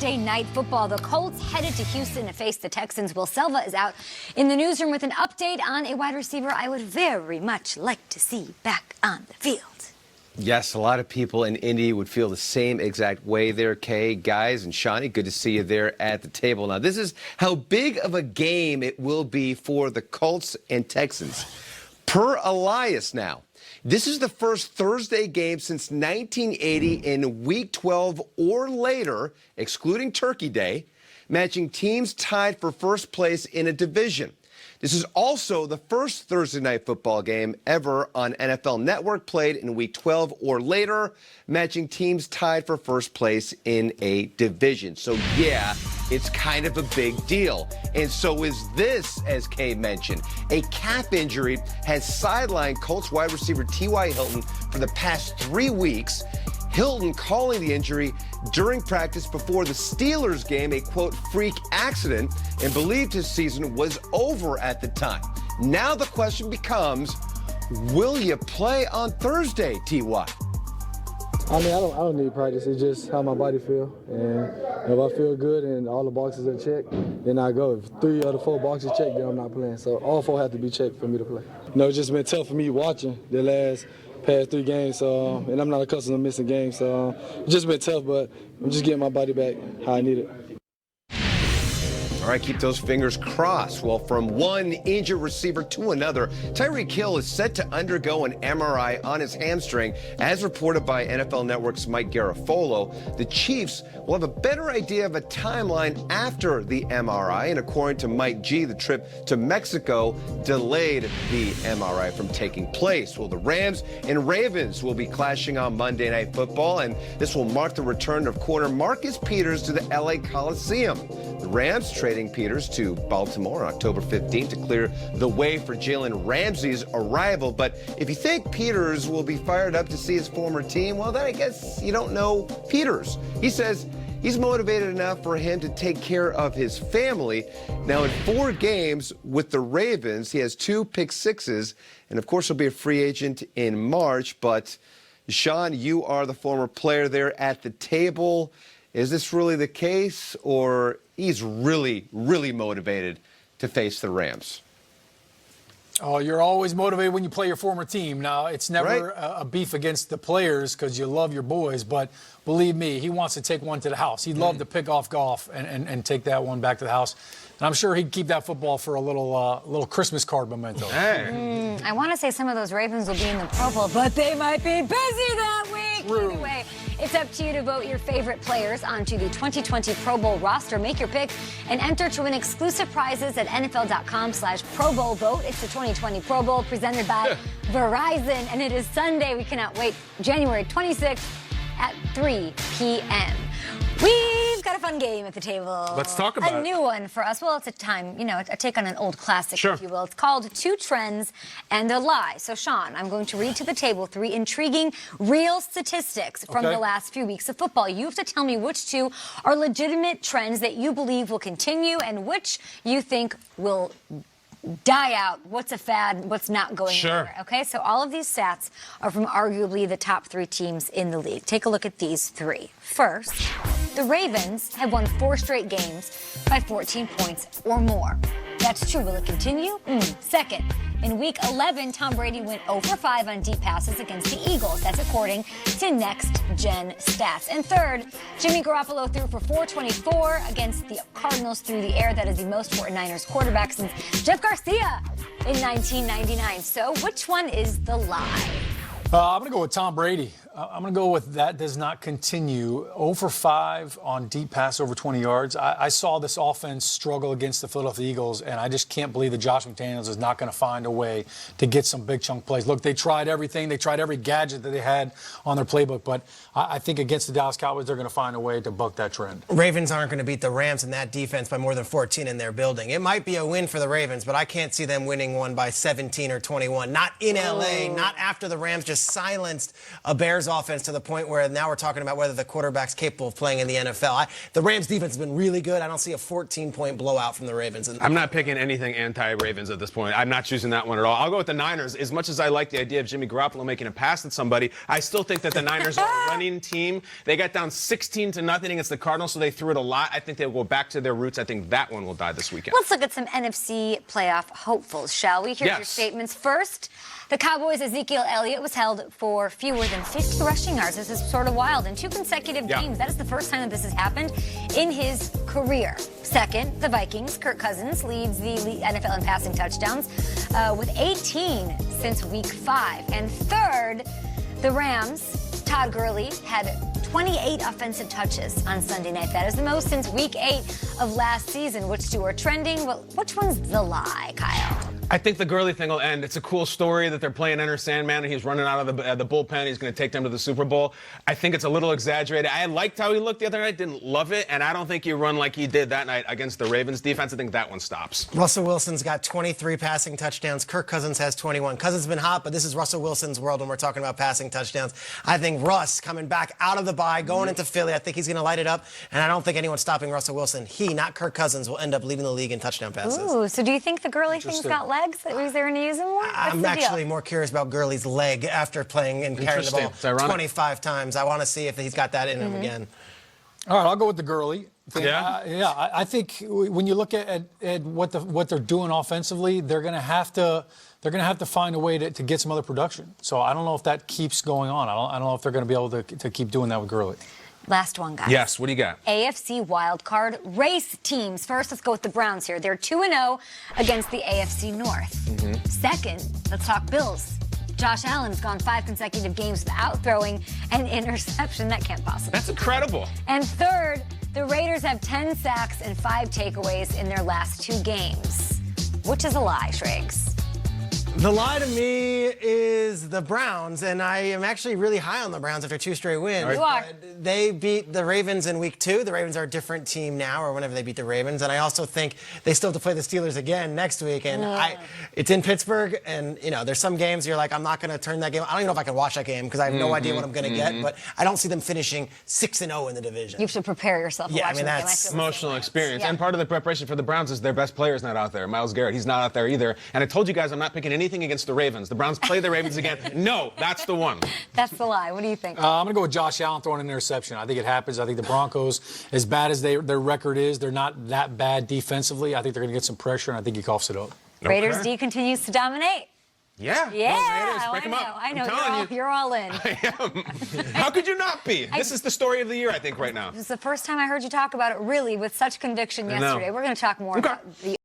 Thursday night football. The Colts headed to Houston to face the Texans. Will Selva is out in the newsroom with an update on a wide receiver I would very much like to see back on the field. Yes, a lot of people in Indy would feel the same exact way there, Kay. Guys and Shawnee, good to see you there at the table. Now, this is how big of a game it will be for the Colts and Texans. Per Elias now, this is the first Thursday game since 1980 in Week 12 or later, excluding Turkey Day, matching teams tied for first place in a division. This is also the first Thursday night football game ever on NFL Network played in Week 12 or later, matching teams tied for first place in a division. So, yeah, it's kind of a big deal. And so is this, as Kay mentioned. A calf injury has sidelined Colts wide receiver T.Y. Hilton for the past 3 weeks. Hilton calling the injury during practice before the Steelers game a, quote, freak accident, and believed his season was over at the time. Now the question becomes, will you play on Thursday, T.Y.? I mean, I don't need practice. It's just how my body feel. And if I feel good and all the boxes are checked, then I go. If 3 of the 4 boxes checked, then I'm not playing. So all 4 have to be checked for me to play. You know, it's just been tough for me watching the past 3 games, and I'm not accustomed to missing games, so it's just been tough, but I'm just getting my body back how I need it. All right, keep those fingers crossed. Well, from one injured receiver to another, Tyreek Hill is set to undergo an MRI on his hamstring. As reported by NFL Network's Mike Garafolo, the Chiefs will have a better idea of a timeline after the MRI. And according to Mike G, the trip to Mexico delayed the MRI from taking place. Well, the Rams and Ravens will be clashing on Monday Night Football, and this will mark the return of corner Marcus Peters to the LA Coliseum. The Rams trading Peters to Baltimore on October 15th to clear the way for Jalen Ramsey's arrival. But if you think Peters will be fired up to see his former team, well, then I guess you don't know Peters. He says he's motivated enough for him to take care of his family. Now, in 4 games with the Ravens, he has 2 pick sixes, and of course he'll be a free agent in March. But Sean, you are the former player there at the table. Is this really the case, or he's really, really motivated to face the Rams? Oh, you're always motivated when you play your former team. Now, it's never a beef against the players because you love your boys, but believe me, he wants to take one to the house. He'd love to pick off golf and take that one back to the house. And I'm sure he'd keep that football for a little Christmas card memento. Hey. I want to say some of those Ravens will be in the Pro Bowl, but they might be busy that week. True. Either way, it's up to you to vote your favorite players onto the 2020 Pro Bowl roster. Make your pick and enter to win exclusive prizes at NFL.com/Pro Bowl vote. It's the 2020 Pro Bowl presented by Verizon, and it is Sunday. We cannot wait. January 26th at 3 p.m. We've got a fun game at the table. Let's talk about it. A new one for us. Well, it's a time, a take on an old classic, Sure. if you will. It's called 2 Trends and a Lie. So, Sean, I'm going to read to the table 3 intriguing real statistics from the last few weeks of football. You have to tell me which 2 are legitimate trends that you believe will continue and which you think will die out. What's a fad, what's not going anywhere. Okay, so all of these stats are from arguably the top 3 teams in the league. Take a look at these 3. First, the Ravens have won 4 straight games by 14 points or more. That's true. Will it continue? Second, in Week 11, Tom Brady went 0 for 5 on deep passes against the Eagles. That's according to Next Gen Stats. And third, Jimmy Garoppolo threw for 424 against the Cardinals through the air. That is the most for a Niners quarterback since Jeff Garcia in 1999. So which one is the lie? I'm going to go with Tom Brady. I'm going to go with that does not continue. 0 for 5 on deep pass over 20 yards. I saw this offense struggle against the Philadelphia Eagles, and I just can't believe that Josh McDaniels is not going to find a way to get some big chunk plays. Look, they tried everything. They tried every gadget that they had on their playbook, but I think against the Dallas Cowboys, they're going to find a way to buck that trend. Ravens aren't going to beat the Rams in that defense by more than 14 in their building. It might be a win for the Ravens, but I can't see them winning one by 17 or 21. Not in L.A., not after the Rams just silenced a Bears Bears offense to the point where now we're talking about whether the quarterback's capable of playing in the NFL. The Rams defense has been really good. I don't see a 14-point blowout from the Ravens. I'm not picking anything anti-Ravens at this point. I'm not choosing that one at all. I'll go with the Niners. As much as I like the idea of Jimmy Garoppolo making a pass at somebody, I still think that the Niners are a running team. They got down 16-0 against the Cardinals, so they threw it a lot. I think they'll go back to their roots. I think that one will die this weekend. Let's look at some NFC playoff hopefuls, shall we? Here's your statements. First, the Cowboys' Ezekiel Elliott was held for fewer than 50 rushing yards. This is sort of wild. In 2 consecutive games, that is the first time that this has happened in his career. Second, the Vikings. Kirk Cousins leads the NFL in passing touchdowns with 18 since Week 5. And third, the Rams. Todd Gurley had 28 offensive touches on Sunday night. That is the most since Week 8 of last season. Which two are trending? Well, which one's the lie, Kyle? I think the Gurley thing will end. It's a cool story that they're playing Enter Sandman and he's running out of the bullpen. He's going to take them to the Super Bowl. I think it's a little exaggerated. I liked how he looked the other night. Didn't love it. And I don't think you run like he did that night against the Ravens defense. I think that one stops. Russell Wilson's got 23 passing touchdowns. Kirk Cousins has 21. Cousins has been hot, but this is Russell Wilson's world when we're talking about passing touchdowns. I think Russ coming back out of the bye, going into Philly, I think he's going to light it up. And I don't think anyone's stopping Russell Wilson. He, not Kirk Cousins, will end up leading the league in touchdown passes. Ooh, so do you think the Gurley thing's got legs? Was there any use in more? I'm actually more curious about Gurley's leg after playing and carrying the ball 25 times. I want to see if he's got that in him again. All right, I'll go with the Gurley thing. Yeah? I think when you look at what they're doing offensively, they're going to have to find a way to get some other production. So I don't know if that keeps going on. I don't know if they're going to be able to keep doing that with Gurley. Last one, guys. Yes, what do you got? AFC wildcard race teams. First, let's go with the Browns here. They're 2-0 against the AFC North. Second, let's talk Bills. Josh Allen's gone 5 consecutive games without throwing an interception. That can't possibly. That's incredible. And third, the Raiders have 10 sacks and 5 takeaways in their last 2 games. Which is a lie, Shriggs? The lie to me is the Browns, and I am actually really high on the Browns after 2 straight wins. You are. They beat the Ravens in Week 2. The Ravens are a different team now, or whenever they beat the Ravens. And I also think they still have to play the Steelers again next week. And it's in Pittsburgh, and there's some games you're like, I'm not going to turn that game. I don't even know if I can watch that game because I have no idea what I'm going to get. But I don't see them finishing 6-0 in the division. You have to prepare yourself. Yeah, I mean that's emotional experience. And part of the preparation for the Browns is their best player's not out there. Myles Garrett, he's not out there either. And I told you guys I'm not picking anything against the Ravens. The Browns play the Ravens again. No, that's the one. That's the lie. What do you think? I'm going to go with Josh Allen throwing an interception. I think it happens. I think the Broncos, as bad as their record is, they're not that bad defensively. I think they're going to get some pressure, and I think he coughs it up. Raiders D continues to dominate. Yeah. Yeah, Break 'em up. I know. I'm You're all in. I am. How could you not be? This is the story of the year, I think, right now. This is the first time I heard you talk about it really with such conviction yesterday. We're going to talk more about the